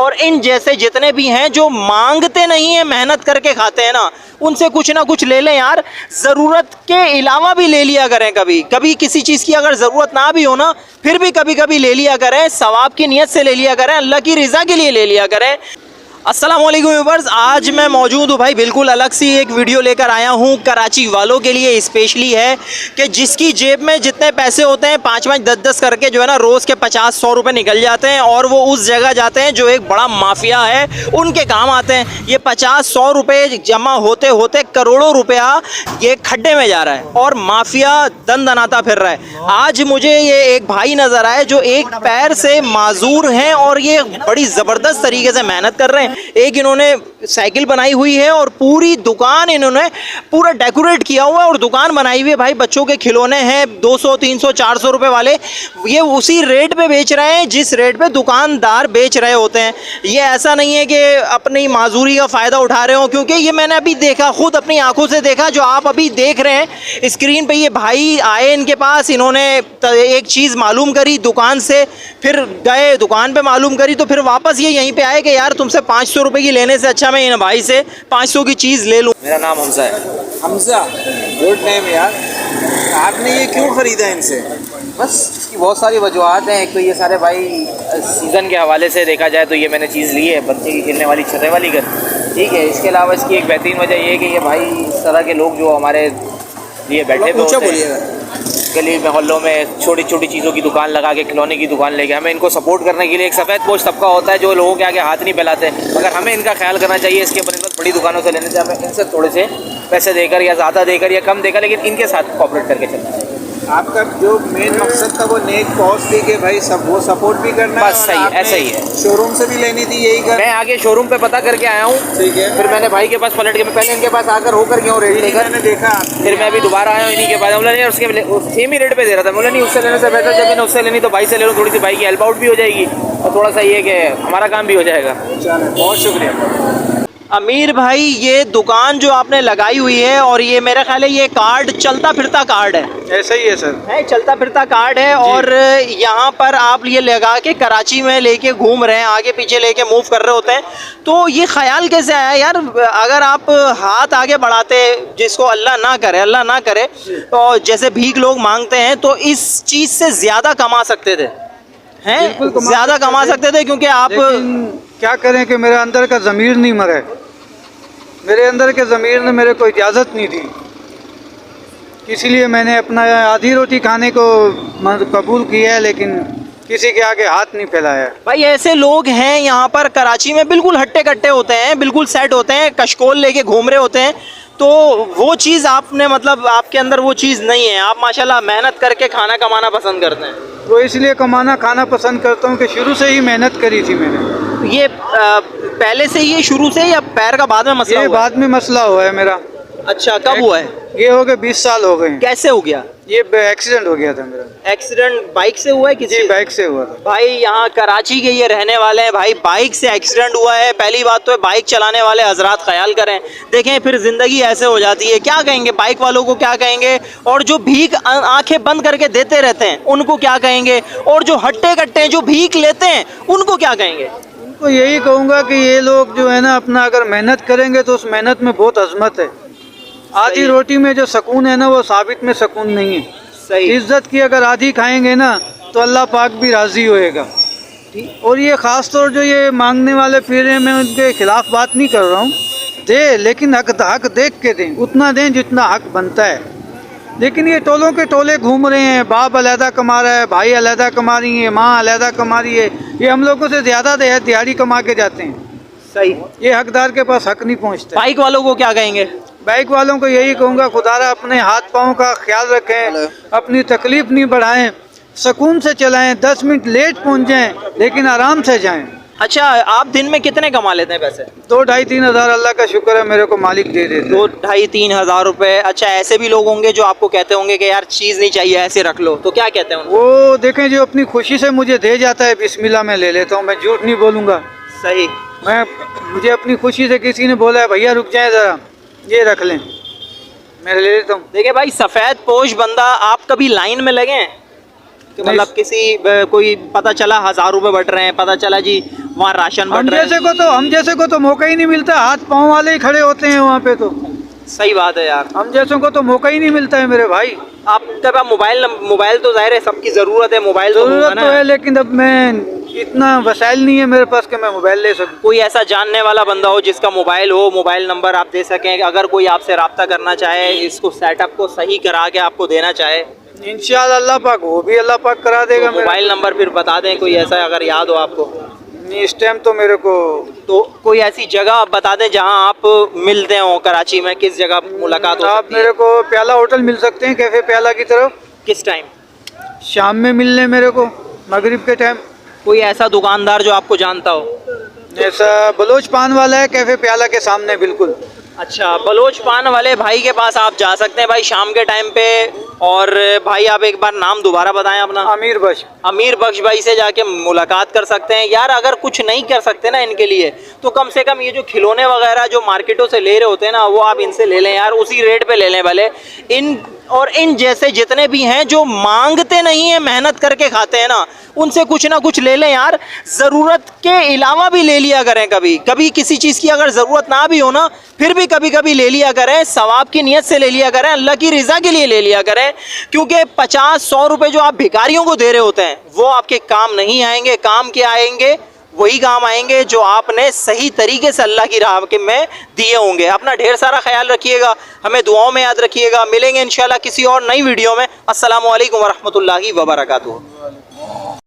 और इन जैसे जितने भी हैं जो मांगते नहीं है, मेहनत करके खाते हैं ना, उनसे कुछ ना कुछ ले लें यार। ज़रूरत के अलावा भी ले लिया करें, कभी कभी किसी चीज़ की अगर ज़रूरत ना भी हो ना, फिर भी कभी कभी ले लिया करें, सवाब की नीयत से ले लिया करें, अल्लाह की रज़ा के लिए ले लिया करें। अस्सलाम वालेकुम व्यूअर्स, आज मैं मौजूद हूँ भाई बिल्कुल अलग सी एक वीडियो लेकर आया हूँ कराची वालों के लिए। स्पेशली है कि जिसकी जेब में जितने पैसे होते हैं 5-5 10-10 करके जो है ना रोज़ के 50-100 रुपये निकल जाते हैं और वो उस जगह जाते हैं जो एक बड़ा माफिया है उनके काम आते हैं। ये 50-100 रुपये जमा होते होते करोड़ों रुपया ये खड्डे में जा रहा है और माफिया दनाता फिर रहा है। आज मुझे ये एक भाई नज़र आए जो एक पैर से माजूर हैं और ये बड़ी ज़बरदस्त तरीके से मेहनत कर रहे हैं। एक इन्होंने साइकिल बनाई हुई है और पूरी दुकान इन्होंने पूरा डेकोरेट किया हुआ है और दुकान बनाई हुई है भाई। बच्चों के खिलौने हैं 200 300 400 रुपए वाले, ये उसी रेट पे बेच रहे हैं जिस रेट पे दुकानदार बेच रहे होते हैं। ये ऐसा नहीं है कि अपनी माजूरी का फ़ायदा उठा रहे हो, क्योंकि ये मैंने अभी देखा, खुद अपनी आंखों से देखा जो आप अभी देख रहे हैं स्क्रीन पे। ये भाई आए इनके पास, इन्होंने एक चीज़ मालूम करी दुकान से, फिर गए दुकान पे मालूम करी, तो फिर वापस ये यहीं पे आए कि यार तुमसे 500 रुपए की लेने से अच्छा मैं इन भाई से 500 की चीज़ ले लूँ। मेरा नाम हमजा है। हमजा, गुड नेम यार। आपने ये क्यों ख़रीदा इनसे? बस इसकी बहुत सारी वजूहत हैं। एक तो ये सारे भाई सीज़न के हवाले से देखा जाए तो ये मैंने चीज़ ली है, बच्चे की खेलने वाली छतें वाली घर, ठीक है। इसके अलावा इसकी एक बेहतरीन वजह ये है कि ये भाई इस तरह के लोग जो हमारे लिए बैठे हुए होते हैं गली मोहल्लों में छोटी छोटी चीज़ों की दुकान लगा के, खिलौने की दुकान लेके, हमें इनको सपोर्ट करने के लिए एक सफ़ेद पोश तबका होता है जो लोगों के आगे हाथ नहीं फैलाते, मगर हमें इनका ख्याल करना चाहिए। इसके ऊपर इनको बड़ी दुकानों से लेने से हमें इनसे थोड़े से पैसे देकर या ज़्यादा देकर या कम देकर, लेकिन इनके साथ कॉपरेट करके चलना है। आपका जो मेन मकसद था वो नेक पहुँच थी कि भाई सब वो सपोर्ट भी करना बस सही, ऐसा ही है। शोरूम से भी लेनी थी यही कर, मैं आगे शोरूम पे पता करके आया हूँ, ठीक है। फिर मैंने भाई के पास पलट के, मैं पहले इनके पास आकर होकर गया हूँ रेट लेकर, मैंने देखा फिर मैं अभी दोबारा आया हूँ इन्हीं के पास। बोला नहीं उसके सेम ही रेट पे दे रहा था, बोला नहीं उससे लेने से बेहतर जब मैंने उससे लेनी तो भाई से ले लो, थोड़ी सी भाई की हेल्प आउट भी हो जाएगी और थोड़ा सा ये कि हमारा काम भी हो जाएगा। चलो बहुत शुक्रिया अमीर भाई। ये दुकान जो आपने लगाई हुई है और ये मेरा ख्याल है ये कार्ड चलता फिरता कार्ड है। ऐसा ही है सर, है चलता फिरता कार्ड है और यहाँ पर आप ये लगा के कराची में लेके घूम रहे हैं, आगे पीछे लेके मूव कर रहे होते हैं। तो ये ख्याल कैसे आया यार, अगर आप हाथ आगे बढ़ाते, जिसको अल्लाह ना करे और जैसे भीख लोग मांगते हैं, तो इस चीज़ से ज़्यादा कमा सकते थे, हैं ज़्यादा कमा सकते थे, क्योंकि आप क्या करें कि मेरे अंदर का ज़मीर नहीं मरे, मेरे अंदर के ज़मीर ने मेरे को इजाज़त नहीं दी, इसीलिए मैंने अपना आधी रोटी खाने को कबूल किया है, लेकिन किसी के आगे हाथ नहीं फैलाया। भाई ऐसे लोग हैं यहाँ पर कराची में, बिल्कुल हट्टे कट्टे होते हैं, बिल्कुल सेट होते हैं, कशकोल लेके घूम रहे होते हैं। तो वो चीज़ आपने, मतलब आपके अंदर वो चीज़ नहीं है, आप माशाल्लाह मेहनत करके खाना कमाना पसंद करते हैं। वो इसलिए कमाना खाना पसंद करता हूँ कि शुरू से ही मेहनत करी थी मैंने। ये पहले से ये शुरू से या पैर का बाद में मसला ये हुआ? बाद में मसला हुआ है मेरा। अच्छा, कब हुआ है? ये हो गए 20 साल हो गए। कैसे हो गया? ये एक्सीडेंट हो गया था मेरा। एक्सीडेंट बाइक से हुआ है किसी? जी बाइक से हुआ था। भाई यहाँ कराची के ये रहने वाले हैं भाई, बाइक से एक्सीडेंट हुआ है। पहली बात तो है बाइक चलाने वाले हजरात ख्याल करें, देखें फिर ज़िंदगी ऐसे हो जाती है। क्या कहेंगे बाइक वालों को, क्या कहेंगे? और जो भीख आंखें बंद करके देते रहते हैं उनको क्या कहेंगे? और जो हट्टे कट्टे जो भीख लेते हैं उनको क्या कहेंगे? उनको यही कहूँगा कि ये लोग जो है ना अपना अगर मेहनत करेंगे तो उस मेहनत में बहुत अजमत है। आधी रोटी में जो सुकून है ना वो साबित में सुकून नहीं है। सही। इज्जत की अगर आधी खाएंगे ना तो अल्लाह पाक भी राज़ी होएगा। और ये ख़ास तौर जो ये मांगने वाले फिर हैं, मैं उनके खिलाफ बात नहीं कर रहा हूँ, दे लेकिन हक देख के दें, उतना दें जितना हक बनता है। लेकिन ये टोलों के टोले घूम रहे हैं, बाप अलहदा कमा रहा है, भाई अलहदा कमा रही है, माँ अलहदा कमा रही है, ये हम लोगों से ज़्यादा दिहाड़ी कमा के जाते हैं। सही। ये हकदार के पास हक नहीं पहुँचता। बाइक वालों को क्या कहेंगे? बाइक वालों को यही कहूँगा खुदारा अपने हाथ पाँव का ख्याल रखें, अपनी तकलीफ़ नहीं बढ़ाएं, सुकून से चलाएं, 10 मिनट लेट पहुँच जाएं लेकिन आराम से जाएं। अच्छा, आप दिन में कितने कमा लेते हैं पैसे? 2-2.5-3 हज़ार अल्लाह का शुक्र है मेरे को मालिक दे देते। 2-2.5-3 हज़ार रुपये। अच्छा, ऐसे भी लोग होंगे जो आपको कहते होंगे कि यार चीज़ नहीं चाहिए ऐसे रख लो, तो क्या कहते हैं उनको? वो देखें जो अपनी खुशी से मुझे दे जाता है बिस्मिल्लाह मैं ले लेता हूँ, मैं झूठ नहीं बोलूँगा। सही। मुझे अपनी खुशी से किसी ने बोला है भैया रुक जाए ज़रा ये रख लें, मैं ले लेता हूँ। देखिए भाई, सफ़ेद पोश बंदा, आप कभी लाइन में लगे हैं? कि मतलब किसी कोई पता चला 1000 रुपए बट रहे हैं, पता चला जी वहाँ राशन बट रहे हैं। हम जैसे को तो मौका ही नहीं मिलता, हाथ पाँव वाले ही खड़े होते हैं वहाँ पे। तो सही बात है यार, हम जैसों को तो मौका ही नहीं मिलता है मेरे भाई। आपके पास मोबाइल तो जाहिर है सबकी ज़रूरत है, मोबाइल तो होगा जरूरत ना। तो है, लेकिन अब मैं इतना वसाइल नहीं है मेरे पास कि मैं मोबाइल ले सकूं। कोई ऐसा जानने वाला बंदा हो जिसका मोबाइल हो, मोबाइल नंबर आप दे सकें, अगर कोई आपसे रब्ता करना चाहे, इसको सेटअप को सही करा के आपको देना चाहे, इंशाअल्लाह अल्लाह पाक वो भी अल्लाह पाक करा देगा। तो मोबाइल नंबर फिर बता दें कोई ऐसा अगर याद हो आपको। इस टाइम तो मेरे को तो कोई ऐसी जगह आप बता दें जहां आप मिलते हो कराची में, किस जगह मुलाकात हो आप सकती है? मेरे को प्याला होटल मिल सकते हैं, कैफे प्याला की तरफ, किस टाइम? शाम में मिलने मेरे को, मगरिब के टाइम। कोई ऐसा दुकानदार जो आपको जानता हो? ऐसा बलोच पान वाला है कैफे प्याला के सामने बिल्कुल। अच्छा, बलोच पान वाले भाई के पास आप जा सकते हैं भाई शाम के टाइम पे। और भाई आप एक बार नाम दोबारा बताएं अपना। अमीर बख्श। अमीर बख्श भाई से जाके मुलाकात कर सकते हैं यार। अगर कुछ नहीं कर सकते ना इनके लिए, तो कम से कम ये जो खिलौने वगैरह जो मार्केटों से ले रहे होते हैं ना, वो आप इनसे ले लें यार, उसी रेट पे ले लें भले। इन जैसे जितने भी हैं जो मांगते नहीं है, मेहनत करके खाते हैं ना, उनसे कुछ ना कुछ ले लें यार। ज़रूरत के अलावा भी ले लिया करें, कभी कभी किसी चीज़ की अगर ज़रूरत ना भी हो ना, फिर भी कभी कभी ले लिया करें, सवाब की नीयत से ले लिया करें, अल्लाह की रज़ा के लिए ले लिया करें। क्योंकि 50-100 रुपए जो आप भिखारियों को दे रहे होते हैं, वो आपके काम नहीं आएंगे। काम के आएंगे, वही काम आएंगे जो आपने सही तरीके से अल्लाह की राह के में दिए होंगे। अपना ढेर सारा ख्याल रखिएगा, हमें दुआओं में याद रखिएगा। मिलेंगे इंशाल्लाह किसी और नई वीडियो में। अस्सलामु अलैकुम वरहमतुल्लाहि वबरकातुहू।